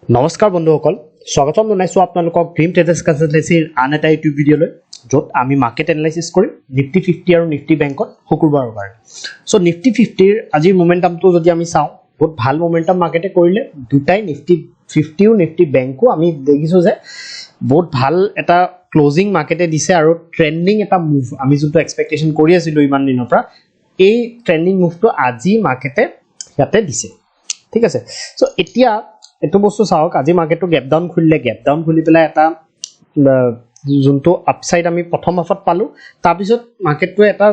নমস্কাৰ বন্ধুসকল স্বাগতম জনাইছো আপোনালোকক ড্ৰিম ট্ৰেডাৰ্ছ কনসালটেন্সিৰ আন এটা ইউটিউব ভিডিঅ'লৈ য'ত আমি মাৰ্কেট এনালাইচিছ কৰিম নিফটি 50 আৰু নিফটি বেংকত শুকুৰবাৰৰ কাৰণে সো নিফটি 50ৰ আজিৰ মোমেন্টামটো যদি আমি চাওঁ বহুত ভাল মোমেন্টাম মাৰ্কেটে কৰিলে দুটাই নিফটি 50 ও নিফটি বেংকো আমি দেখিছো যে বহুত ভাল এটা ক্লোজিং মাৰ্কেটে দিছে আৰু ট্ৰেন্ডিং এটা মুভ আমি যোনটো এক্সপেক্টেশন কৰি আছিলো ইমান দিনৰ পৰা এই ট্ৰেন্ডিং মুভটো আজি মাৰ্কেটে ইয়াতে দিছে ঠিক আছে সো এতিয়া এটো বস্তু চাওক আজি মাৰ্কেটটো গ্যাপ ডাউন খুলি পেলাই এটা যোনটো আপসাইড আমি প্ৰথম হাফত পালো তাৰ পিছত মাৰ্কেটটো এটা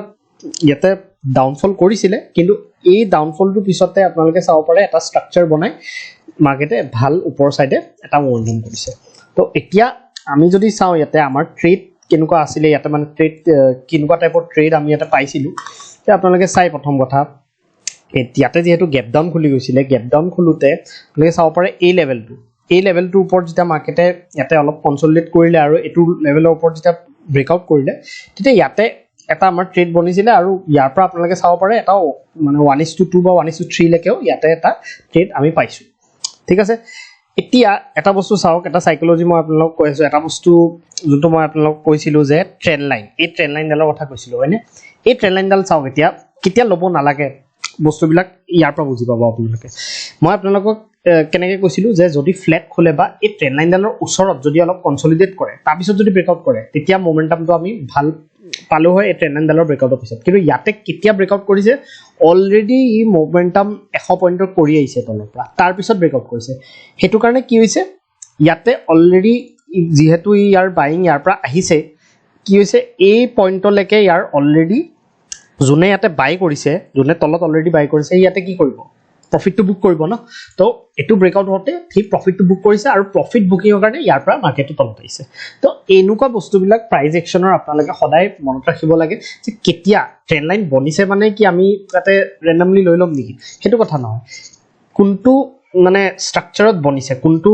ইয়াতে ডাউনফল কৰিছিলে কিন্তু এই ডাউনফলটো পিছতে আপোনালোকে চাব পাৰে এটা স্ট্ৰাকচাৰ বনাই মাৰ্কেটে ভাল ওপৰ সাইডে এটা মুভমেন্ট কৰিছে তো এতিয়া আমি যদি চাও ইয়াতে আমাৰ ট্ৰেড কেনেকুৱা আছিল ইয়াতে মানে ট্ৰেড কেনেকুৱা টাইপৰ ট্ৰেড আমি ইয়াতে পাইছিলো তে আপোনালোকে চাই প্ৰথম কথা এতিয়াতে যেহেতু গ্যাপ ডাউন খুলি গৈছিলে গ্যাপ ডাউন খুলুতে আপোনালোকে চাব পাৰে এই লেভেলটোৰ ওপৰত যেতিয়া মাৰ্কেটে ইয়াতে অলপ কনসলিডেট কৰিলে আৰু এটো লেভেলৰ ওপৰত যেতিয়া ব্ৰেকআউট কৰিলে তেতিয়া ইয়াতে এটা আমাৰ ট্ৰেড বনিছিলে আৰু ইয়াৰ পৰা আপোনালোকে চাব পাৰে এটা মানে 1:2 বা 1:3 লৈকেও ইয়াতে এটা ট্ৰেড আমি পাইছো ঠিক আছে এতিয়া এটা বস্তু চাওক এটা সাইকোলজি মই আপোনালোকক কৈ আছো এটা বস্তু যোনটো মই আপোনালোকক কৈছিলো যে ট্ৰেন্ড লাইন এই ট্ৰেন্ড লাইনডালৰ কথা কৈছিলো হয়নে এই ট্ৰেন্ড লাইনডাল চাওক এতিয়া কেতিয়া লব নালাগে বস্তুবিলাক ইয়াৰ পৰা বুজি পাব আপোনালোকে মই আপোনালোকক কেনেকৈ কৈছিলো যে যদি ফ্ল্যাট খোলে বা এই ট্ৰেন্ড লাইনডালৰ ওচৰত যদি অলপ কনসলিডেট কৰে তাৰ পিছত যদি ব্ৰেকআউট কৰে তেতিয়া মোমেন্টামটো আমি ভাল পালো হয় এই ট্ৰেন্ড লাইনডালৰ ব্ৰেকআউটৰ পিছত কিন্তু ইয়াতে কেতিয়া ব্ৰেকআউট কৰিছে অলৰেডি ই মোমেন্টাম 100 পইণ্টৰ কৰি আহিছে তলৰ পৰা তাৰ পিছত ব্ৰেকআউট কৰিছে হেতু কাৰণে কি হৈছে ইয়াতে অলৰেডি যেহেতু ইয়াৰ বাইং ইয়াৰ পৰা আহিছে কি হৈছে এই পইণ্টলৈকে ইয়াৰ অলৰেডি জুনে ইয়াতে বাই কৰিছে জুনে তলত অলৰেডি বাই কৰিছে ইয়াতে কি কৰিব প্ৰফিটটো বুক কৰিব ন তো এটো ব্ৰেকআউট হতে ঠিক প্ৰফিটটো বুক কৰিছে আৰু প্ৰফিট বুকিংৰ কাৰণে ইয়াৰ পৰা মাৰ্কেটটো তলত আহিছে তো এনেকুৱা বস্তুবিলাক প্ৰাইস একচনৰ আপোনালোকে সদায় মনত ৰাখিব লাগে যে কেতিয়া ট্ৰেন্ড লাইন বনিছে মানে কি আমি তাতে ৰেন্ডমলি লৈ লম নেকি হেতু কথা নহয় কোনটো মানে স্ট্ৰাকচাৰত বনিছে কোনটো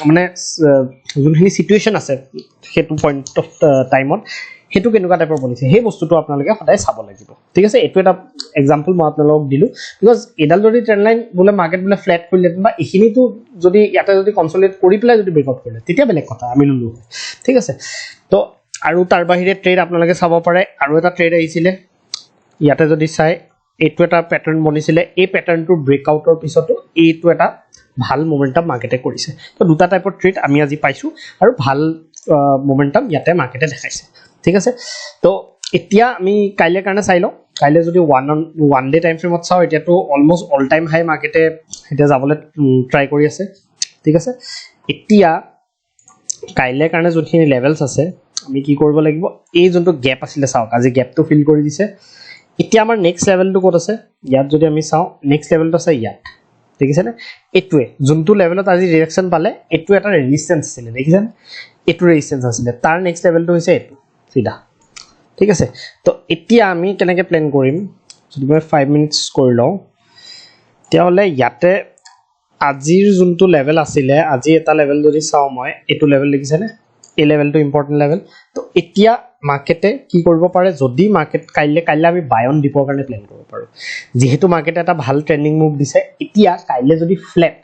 মানে যোনখিনি সিচুৱেচন আছে হেতু পইণ্ট অফ টাইমত হেতু কেনেকুৱা টাইপৰ বনিছে সেই বস্তুটো আপোনালোকে সদায় চাব লাগিব ঠিক আছে এটো এটা এক্সাম্পল মই আপোনালোকক দিলো বিকজ এডাল যদি ট্ৰেন্ড লাইন বলে মাৰ্কেট বলে ফ্ল্যাট কৰিলে বা এখিনিটো যদি ইয়াতে যদি কনসলিডেট কৰি পেলাই যদি ব্ৰেকআউট কৰিলে তেতিয়া বেলেগ কথা আমি নলু ঠিক আছে তো আৰু তাৰ বাহিৰে ট্ৰেড আপোনালোকে চাব পাৰে আৰু এটা ট্ৰেড আহিছিলে ইয়াতে যদি চাই এটো এটা প্যাটাৰ্ন বনিছিলে এই প্যাটাৰ্নটো ব্ৰেকআউটৰ পিছতো এইটো এটা ভাল মোমেন্টাম মাৰ্কেটে কৰিছে তো দুটা টাইপৰ ট্ৰেড আমি আজি পাইছো আৰু ভাল মোমেন্টাম ইয়াতে মাৰ্কেটে দেখাইছে ঠিক আছে তো এতিয়া আমি কাইলে কাৰণে চাই লও কাইলে যদি ওয়ান ডে টাইম ফ্ৰেমত চাও এতিয়াটো অলমোস্ট অল টাইম হাই মাৰ্কেটে এতিয়া যাবলৈ ট্ৰাই কৰি আছে ঠিক আছে এতিয়া কাইলে কাৰণে যোনখিনি লেভেলস আছে আমি কি কৰিব লাগিব এই যোনটো গ্যাপ আছিল চাওক আজি গ্যাপটো ফিল কৰি দিছে এতিয়া আমাৰ নেক্সট লেভেলটো ক'ত আছে ইয়াত যদি আমি চাও নেক্সট লেভেলটো আছে ইয়াত ঠিক আছে না এটোৱে যোনটো লেভেলত আজি ৰিঅ্যাকশন পালে এটো এটা ৰেজিস্ট্যান্স আছিল দেখিছেন এটো ৰেজিস্ট্যান্স আছিল তাৰ নেক্সট লেভেলটো হৈছে এটো সিধা ঠিক আছে তো এতিয়া আমি কেনেকৈ প্ল্যান কৰিম যদি মই 5 মিনিটস কৰি লও তেতিয়াহলে ইয়াতে আজিৰ যোনটো লেভেল আছিল আজি এটা লেভেল যদি চাও মই এটো লেভেল দেখিছেনে এই লেভেলটো ইম্পৰ্টেন্ট লেভেল তো এতিয়া মাৰ্কেটে কি কৰিব পাৰে যদি মাৰ্কেট কাইলে আমি বাই অন ডিপৰ কাৰণে প্ল্যান কৰিব পাৰো যেহেতু মাৰ্কেটে এটা ভাল ট্ৰেন্ডিং মুভ দিছে এতিয়া কাইলে যদি ফ্ল্যাট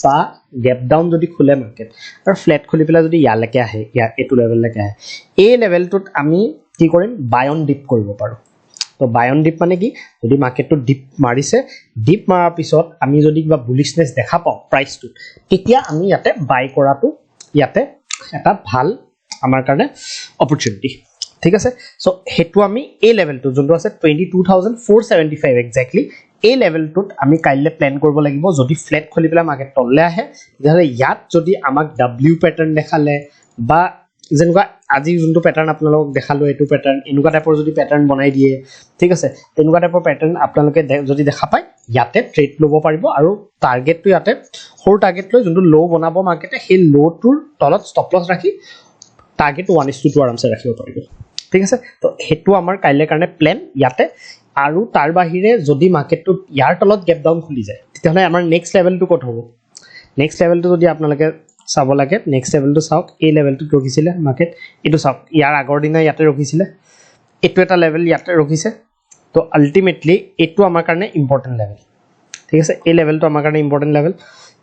বা গ্যাপ ডাউন যদি খুলে মাৰ্কেট আৰু ফ্ল্যাট খুলি পেলাই যদি ইয়ালৈকে আহে এটো লেভেললৈকে আহে এই লেভেলটোত আমি কি কৰিম বাই অন ডিপ কৰিব পাৰো তো বাই অন ডিপ মানে কি যদি মাৰ্কেটটো ডিপ মাৰিছে ডিপ মাৰাৰ পিছত আমি যদি কিবা বুলিশনেস দেখা পাও প্ৰাইসটো তেতিয়া আমি ইয়াতে বাই কৰাটো ইয়াতে এটা ভাল আমাৰ কাৰণে অপৰচুনিটি ঠিক আছে সো হেতু আমি এই লেভেলটো যোনটো আছে 22475 এক্স্যাক্টলি এই লেভেলটোত আমি কাইলে প্ল্যান কৰিব লাগিব যদি ফ্ল্যাট খুলি পেলাই মাৰ্কেট তললে আহে তেতিয়াহলে ইয়াত যদি আমাক ডব্লিউ প্যাটাৰ্ন দেখালে বা যেনেকুৱা আজি যোনটো প্যাটাৰ্ন আপোনালোকক দেখালো এটো প্যাটাৰ্ন এনেকুৱা টাইপৰ যদি প্যাটাৰ্ন বনাই দিয়ে ঠিক আছে তেনেকুৱা টাইপৰ প্যাটাৰ্ন আপোনালোকে যদি দেখা পায় ইয়াতে ট্ৰেড লব পাৰিব আৰু টাৰ্গেটটো ইয়াতে সৰু টাৰ্গেট লৈ যোনটো লো বনাব মাৰ্কেটে সেই লোটোৰ তলত ষ্টপ লছ ৰাখি টাৰ্গেট 1:2 আৰামছে ৰাখিব পাৰিব ঠিক আছে তো হেতু আমাৰ কাইলে কাৰণে প্ল্যান ইয়াতে আৰু তাৰ বাহিৰে যদি মাৰ্কেটটো ইয়াৰ তলত গ্যাপ ডাউন খুলি যায় তেতিয়াহলে আমাৰ নেক্সট লেভেলটো কত হ'ব নেক্সট লেভেলটো যদি আপোনালোকে চাব লাগে নেক্সট লেভেলটো চাওক এই লেভেলটো ৰখিছিলে মাৰ্কেট এটো চাওক ইয়াৰ আগৰ দিনা ইয়াতে ৰখিছিলে এটো এটা লেভেল ইয়াতে ৰখিছে তো আলটিমেটলি এটো আমাৰ কাৰণে ইম্পৰ্টেন্ট লেভেল ঠিক আছে এই লেভেলটো আমাৰ কাৰণে ইম্পৰ্টেন্ট লেভেল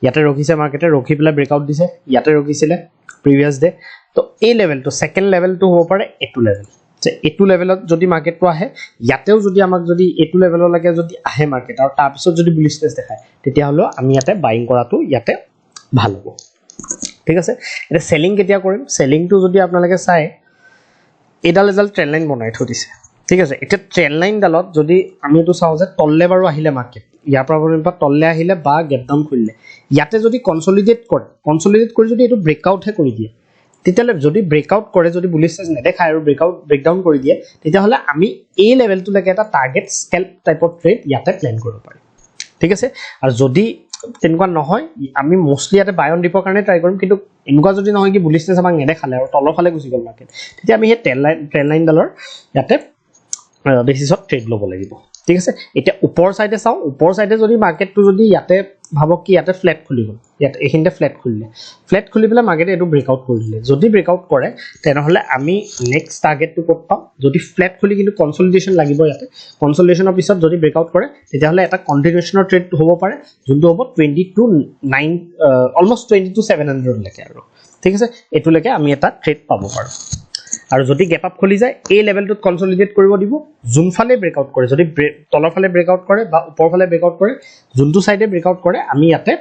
ইয়াতে ৰখিছে মাৰ্কেটে, ৰখি পেলাই ব্ৰেকআউট দিছে, ইয়াতে ৰখিছিলে প্ৰিভিয়াছ ডে। তো এই লেভেলটো ছেকেণ্ড লেভেলটো হ'ব পাৰে এইটো লেভেল, যে এইটো লেভেলত যদি মাৰ্কেটটো আহে, ইয়াতেও যদি আমাক যদি এইটো লেভেললৈকে যদি আহে মাৰ্কেট আৰু তাৰপিছত যদি বুলিছনেছ দেখায়, তেতিয়াহ'লেও আমি ইয়াতে বাইং কৰাটো ইয়াতে ভাল হ'ব। ঠিক আছে, এতিয়া চেলিং কেতিয়া কৰিম? চেলিংটো যদি আপোনালোকে চাই, এইডাল ট্ৰেণ্ড লাইন বনাই থৈ দিছে। ঠিক আছে, এতিয়া ট্ৰেণ্ড লাইনডালত যদি আমি এইটো চাওঁ যে তললে বাৰু আহিলে মাৰ্কেট, ইয়াৰ পৰা তললে আহিলে বা গেপ ডাউন কৰিলে, ইয়াতে যদি কনচলিডেট কৰি যদি এইটো ব্ৰেকআউটহে কৰি দিয়ে, তেতিয়াহ'লে যদি ব্ৰেকআউট কৰে, যদি বুলিছনেছ নেদেখায় আৰু ব্ৰেকডাউন কৰি দিয়ে, তেতিয়াহ'লে আমি এই লেভেলটোলৈকে এটা টাৰ্গেট স্কেল্প টাইপৰ ট্ৰেড ইয়াতে প্লেন কৰিব পাৰিম। ঠিক আছে, আৰু যদি তেনেকুৱা নহয়, আমি মষ্টলি ইয়াতে বাই অন ডিপৰ কাৰণে ট্ৰাই কৰিম। কিন্তু এনেকুৱা যদি নহয় কি বুলিছনেছ আমাক নেদেখালে আৰু তলৰ ফালে গুচি গ'ল মাৰ্কেট, তেতিয়া আমি সেই ট্ৰেণ্ড লাইনডালৰ ইয়াতে বেচিছত ট্ৰেড ল'ব লাগিব। ঠিক আছে, এতিয়া ওপৰ চাইডে চাওঁ, ওপৰ চাইডে যদি মাৰ্কেটটো যদি ইয়াতে ভাবক কি ইয়াতে ফ্লেট খুলি গ'ল, ইয়াতে এইখিনিতে ফ্লেট খুলি পেলাই মাৰ্কেটে এইটো ব্ৰেকআউট কৰি দিলে, যদি ব্ৰেকআউট কৰে তেনেহ'লে আমি নেক্সট টাৰ্গেটটো ক'ত পাম? যদি ফ্লেট খুলি কিন্তু কনচলিডেশ্যন লাগিব, ইয়াতে কনচলিডেশ্যনৰ পিছত যদি ব্ৰেকআউট কৰে, তেতিয়াহ'লে এটা কণ্টিনিউশ্যনৰ ট্ৰেড হ'ব পাৰে, যোনটো হ'ব 22,900 অলমষ্ট 22,700লৈকে আৰু। ঠিক আছে, এইটোলৈকে আমি এটা ট্ৰেড পাব পাৰোঁ। আৰু যদি গেপ আপ খুলি যায়, এই লেভেলটোত কনচলিডেট কৰিব দিব, যোনফালে ব্ৰেকআউট কৰে, যদি তলৰ ফালে ব্ৰেকআউট কৰে বা ওপৰ ফালে ব্ৰেকআউট কৰে, যোনটো চাইডে ব্ৰেকআউট কৰে আমি ইয়াতে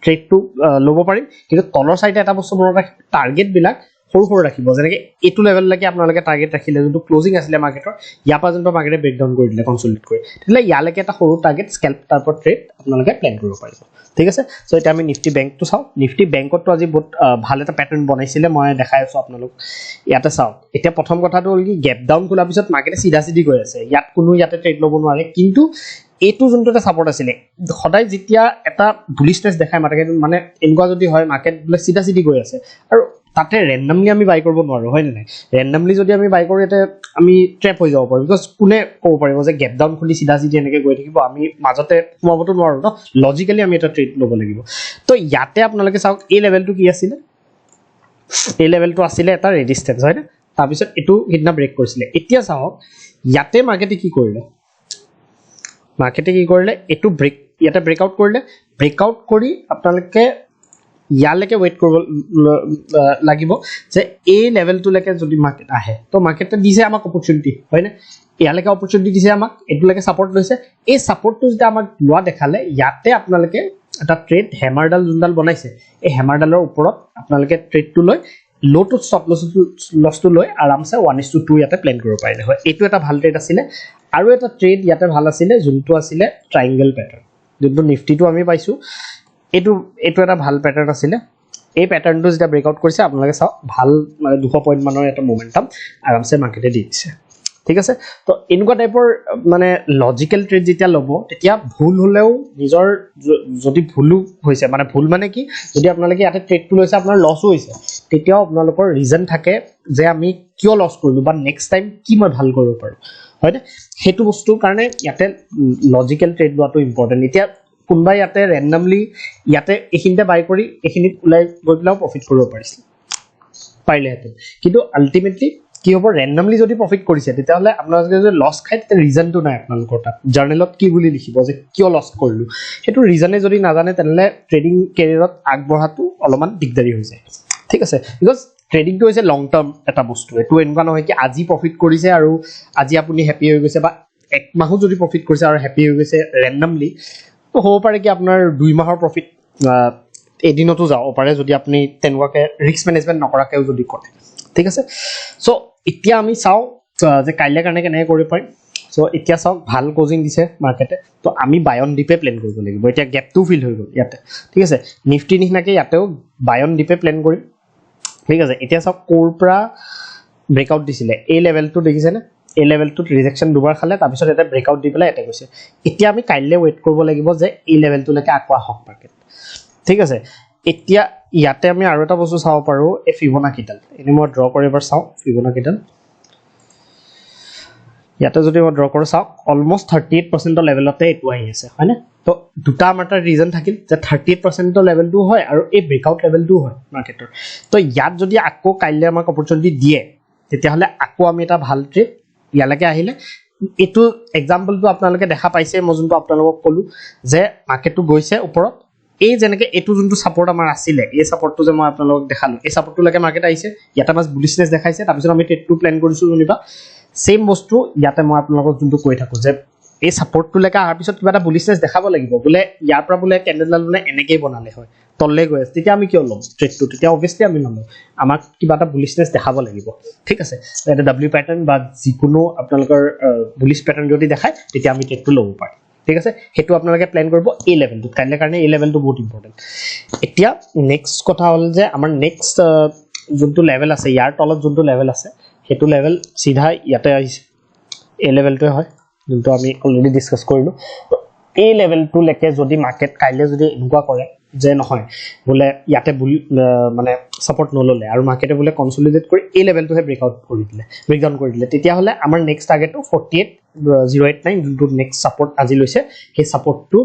ট্ৰেডটো ল'ব পাৰিম। কিন্তু তলৰ চাইডে এটা বস্তু মনত ৰাখিব, টাৰ্গেটবিলাক সৰু ৰাখিব। যেনেকৈ এইটো লেভেললৈকে আপোনালোকে টাৰ্গেট ৰাখিলে, যোনটো ক্লজিং আছিলে মাৰ্কেটৰ, ইয়াৰ পৰা যোনটো মাৰ্কেটে ব্ৰেকডাউন কৰি দিলে কনচলিডেট কৰি, তেতিয়াহ'লে ইয়ালৈকে এটা সৰু টাৰ্গেট স্কেল্প টাইপৰ ট্ৰেড আপোনালোকে প্লেন কৰিব পাৰিব। ঠিক আছে, চ' এতিয়া আমি নিফটি বেংকটো চাওঁ। নিফটি বেংকতটো আজি বহুত ভাল এটা পেটাৰ্ণ বনাইছিলে, মই দেখাই আছোঁ আপোনালোক। ইয়াতে চাওঁ, এতিয়া প্ৰথম কথাটো হ'ল কি, গেপ ডাউন খোলাৰ পিছত মাৰ্কেটে চিধা গৈ আছে, ইয়াত কোনো ইয়াতে ট্ৰেড ল'ব নোৱাৰে। কিন্তু এইটো যোনটো এটা ছাপৰ্ট আছিলে, সদায় যেতিয়া এটা বুলিছনেছ দেখায় মাৰ্কেট, মানে এনেকুৱা যদি হয় মাৰ্কেট বোলে চিধা গৈ আছে আৰু তাতে ৰেণ্ডমলি আমি বাই কৰিব নোৱাৰোঁ, হয় নে নাই? ৰেণ্ডমলি যদি আমি বাই কৰোঁ, ইয়াতে আমি ট্ৰেপ হৈ যাব পাৰোঁ। বিকজ কোনে ক'ব পাৰিব যে গেপ ডাউন খুলি চিধা এনেকৈ গৈ থাকিব, আমি মাজতে সোমাবতো নোৱাৰোঁ ন, লজিকেলি আমি এটা ট্ৰেড ল'ব লাগিব। তো ইয়াতে আপোনালোকে চাওক, এই লেভেলটো কি আছিলে? এই লেভেলটো আছিলে এটা ৰেজিষ্টেঞ্চ, হয়নে? তাৰপিছত এইটো সিদিনা ব্ৰেক কৰিছিলে। এতিয়া চাওক, ইয়াতে মাৰ্কেটে কি কৰিলে? এইটো ইয়াতে ব্ৰেকআউট কৰিলে, ব্ৰেকআউট কৰি আপোনালোকে ইয়ালৈকে ৱেইট কৰিব লাগিব যে এই লেভেলটোলৈকে যদি মাৰ্কেট আহে, তো মাৰ্কেটে দিছে আমাক অপৰচুনিটি, হয়নে? ইয়ালৈকে অপৰচুনিটি দিছে আমাক, এইটোলৈকে ছাপৰ্ট লৈছে। এই ছাপৰ্টটো যেতিয়া আমাক লোৱা দেখালে, ইয়াতে আপোনালোকে এটা ট্ৰেড হেমাৰডাল যোনডাল বনাইছে, এই হেমাৰডালৰ ওপৰত আপোনালোকে ট্ৰেডটো লৈ ল'টো ষ্টপ লছটো লৈ আৰামছে 1:2 ইয়াতে প্লেন কৰিব পাৰিলে হয়। এইটো এটা ভাল ট্ৰেড আছিলে। আৰু এটা ট্ৰেড ইয়াতে ভাল আছিলে, যোনটো আছিলে ট্ৰাইংগল পেটাৰ্ণ, যোনটো নিফটিটো আমি পাইছোঁ। এইটো এটা ভাল পেটাৰ্ণ আছিলে। এই পেটাৰ্ণটো যেতিয়া ব্ৰেকআউট কৰিছে, আপোনালোকে চাওক, ভাল মানে 200 পইণ্ট মানৰ এটা মোমেণ্টাম আৰামছে মাৰ্কেটে দি দিছে। ঠিক আছে, তো এনেকুৱা টাইপৰ মানে লজিকেল ট্ৰেড যেতিয়া ল'ব, তেতিয়া ভুল হ'লেও নিজৰ, যদি ভুলো হৈছে, মানে ভুল মানে কি, যদি আপোনালোকে ইয়াতে ট্ৰেডটো লৈছে আপোনাৰ লছো হৈছে, তেতিয়াও আপোনালোকৰ ৰিজন থাকে যে আমি কিয় লছ কৰিলোঁ বা নেক্সট টাইম কি মই ভাল কৰিব পাৰোঁ, হয়নে? সেইটো বস্তুৰ কাৰণে ইয়াতে লজিকেল ট্ৰেড লোৱাটো ইম্পৰ্টেণ্ট। এতিয়া কোনোবাই ইয়াতে ৰেণ্ডমলি ইয়াতে এইখিনিতে বাই কৰি এইখিনিত ওলাই গৈ পেলাইও প্ৰফিট কৰিব পাৰিলেহেঁতেন। কিন্তু আল্টিমেটলি কি হ'ব, ৰেণ্ডমলি যদি প্ৰফিট কৰিছে, তেতিয়াহ'লে আপোনালোকে যদি লছ খায়, তেতিয়া ৰিজনটো নাই আপোনালোকৰ তাত। জাৰ্নেলত কি বুলি লিখিব যে কিয় লছ কৰিলোঁ, সেইটো ৰিজনে যদি নাজানে, তেনেহ'লে ট্ৰেডিং কেৰিয়াৰত আগবঢ়াটো অলপমান দিগদাৰী হৈ যায়। ঠিক আছে, বিকজ ট্ৰেডিংটো হৈছে লং টাৰ্ম এটা বস্তু। এইটো এনেকুৱা নহয় কি আজি প্ৰফিট কৰিছে আৰু আজি আপুনি হেপী হৈ গৈছে, বা এক মাহো যদি প্ৰফিট কৰিছে আৰু হেপী হৈ গৈছে ৰেণ্ডমলি, তো হ'ব পাৰে কি আপোনাৰ 2 মাহৰ প্ৰফিট এদিনতো যাব পাৰে, যদি আপুনি তেনেকুৱাকৈ ৰিস্ক মেনেজমেণ্ট নকৰাকৈও যদি কৰে। ঠিক আছে, চ' এতিয়া আমি চাওঁ যে কাইলৈ কাৰণে কেনেকৈ কৰিব পাৰিম। চ' এতিয়া চাওক, ভাল ক্লজিং দিছে মাৰ্কেটে, তো আমি বাই অন ডিপে প্লেন কৰিব লাগিব। এতিয়া গেপটো ফিল হৈ গ'ল ইয়াতে। ঠিক আছে, নিফটি নিচিনাকৈ ইয়াতেও বাই অন ডিপে প্লেন কৰিম। ঠিক আছে, এতিয়া চাওক, ক'ৰ পৰা ব্ৰেকআউট দিছিলে, এই লেভেলটো দেখিছেনে? এই লেভেলটোত ৰিজেকশ্যন দুবাৰ খালে, তাৰপিছত এটা ব্ৰেকআউট দি পেলাই ইয়াতে গৈছে। এতিয়া আমি কাইলৈ ৱেইট কৰিব লাগিব যে এই লেভেলটোলৈকে আকৌ আহক মাৰ্কেট। ঠিক আছে, এতিয়া ইয়াতে আমি আৰু এটা বস্তু চাব পাৰোঁ, এই ফিবনাকিডাল। এনেই মই ড্ৰ কৰি এবাৰ চাওঁ ফিবনাকিডাল। ইয়াতে যদি মই ড্ৰ কৰোঁ, চাওক, অলমষ্ট 38% লেভেলতে এইটো আহি আছে, হয়নে? তো দুটা আমাৰ তাৰ ৰিজন থাকিল যে 38% লেভেলটো হয় আৰু এই ব্ৰেকআউট লেভেলটোও হয় মাৰ্কেটৰ। তো ইয়াত যদি আকৌ কাইলৈ আমাক অপৰচুনিটি দিয়ে, তেতিয়াহ'লে আকৌ আমি এটা ভাল ট্ৰেড ইয়ালৈকে আহিলে, এইটো এক্সাম্পলটো আপোনালোকে দেখা পাইছে, মই যোনটো আপোনালোকক ক'লোঁ যে মাৰ্কেটটো গৈছে ওপৰত, এই যেনেকৈ এইটো যোনটো ছাপৰ্ট আমাৰ আছিলে এই ছাপৰ্টটো যে মই আপোনালোকক দেখালোঁ এই ছাপৰ্টটোলৈকে মাৰ্কেট আহিছে ইয়াতে আমাক বুলিছনেছ দেখাইছে তাৰপিছত আমি ট্ৰেডটো প্লেন কৰিছোঁ যেনিবা সেম বস্তু ইয়াতে মই আপোনালোকক যোনটো কৈ থাকোঁ যে এই ছাপৰ্টটোলৈকে অহাৰ পিছত কিবা এটা বুলিছনেছ দেখাব লাগিব বোলে ইয়াৰ পৰা বোলে কেণ্ডেলডাল বোলে এনেকেই বনালে হয় তললে গৈ আছে তেতিয়া আমি কিয় ল'ম ট্ৰেডটো তেতিয়া অবভিয়াছলি আমি নলওঁ আমাক কিবা এটা বুলিছনেছ দেখাব লাগিব ঠিক আছে এটা ডাব্লিউ পেটাৰ্ণ বা যিকোনো আপোনালোকৰ বুলিছ পেটাৰ্ণ যদি দেখায় তেতিয়া আমি ট্ৰেডটো ল'ব পাৰিম ঠিক আছে সেইটো আপোনালোকে প্লেন কৰিব এই লেভেলটোত কাইলৈ কাৰণে এই লেভেলটো বহুত ইম্পৰ্টেণ্ট এতিয়া নেক্সট কথা হ'ল যে আমাৰ নেক্সট যোনটো লেভেল আছে ইয়াৰ তলত যোনটো লেভেল আছে সেইটো লেভেল চিধা ইয়াতে আহিছে এই লেভেলটোৱে হয় যোনটো আমি অলৰেডি ডিছকাছ কৰিলোঁ এই লেভেলটোলৈকে যদি মাৰ্কেট কাইলৈ যদি এনেকুৱা কৰে যে নহয় বোলে ইয়াতে মানে ছাপৰ্ট নল'লে আৰু মাৰ্কেটে বোলে কনচলিডেট কৰি এই লেভেলটোহে ব্ৰেকডাউন কৰি দিলে তেতিয়াহ'লে আমাৰ নেক্সট টাৰ্গেটটো 48,089 যোনটো নেক্সট ছাপৰ্ট আজি লৈছে সেই ছাপৰ্টটো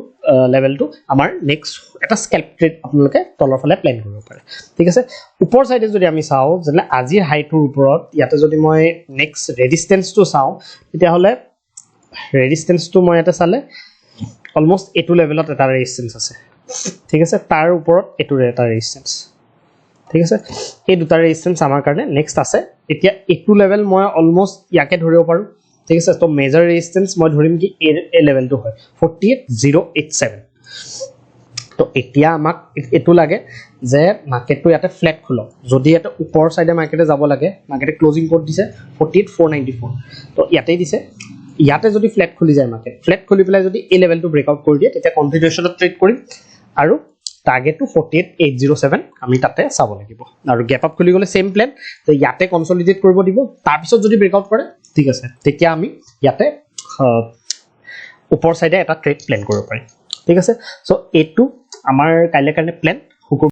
লেভেলটো আমাৰ নেক্সট এটা স্কেল্প ট্ৰেড আপোনালোকে তলৰ ফালে প্লেন কৰিব পাৰে ঠিক আছে ওপৰ চাইডে যদি আমি চাওঁ যেনে আজিৰ হাইটোৰ ওপৰত ইয়াতে যদি মই নেক্সট ৰেজিষ্টেঞ্চটো চাওঁ তেতিয়াহ'লে ৰেজিষ্টেঞ্চটো মই ইয়াতে চালে অলমষ্ট এইটো লেভেলত এটা ৰেজিষ্টেঞ্চ আছে ঠিক আছে তাৰ ওপৰত এইটো এটা ৰেজিষ্টেঞ্চ ঠিক আছে এই দুটা ৰেজিষ্টেঞ্চ আমাৰ কাৰণে নেক্সট আছে এতিয়া এইটো লেভেল মই অলমষ্ট ইয়াকে ধৰিব পাৰোঁ ঠিক আছে তো মেজৰ ৰেজিষ্টেঞ্চ মই ধৰিম কি এই লেভেলটো হয় 48,087 তো এতিয়া আমাক এইটো লাগে যে মাৰ্কেটটো ইয়াতে ফ্লেট খোলক যদি ইয়াতে ওপৰ চাইডে মাৰ্কেটে যাব লাগে মাৰ্কেটে ক্লোজিং কোড দিছে 48,494 তো ইয়াতেই দিছে ইয়াতে যদি ফ্লেট খুলি যায় মাৰ্কেট ফ্লেট খুলি পেলাই যদি এই লেভেলটো ব্ৰেকআউট কৰি দিয়ে তেতিয়া কনফিগাৰেশ্যনত ট্ৰেড কৰিম আৰু টাৰ্গেটটো 48,807 আমি তাতে চাব লাগিব আৰু গ্যাপ আপ খুলি গ'লে সেম প্লেন তো ইয়াতে কনসলিডেট কৰিব দিব তাৰপিছত যদি ব্ৰেকআউট কৰে ঠিক আছে তেতিয়া আমি ইয়াতে ওপৰ সাইডে এটা ট্ৰেড প্লেন কৰিব পাৰিম ঠিক আছে সো এইটো আমাৰ কাইলৈ কাৰণে প্লেন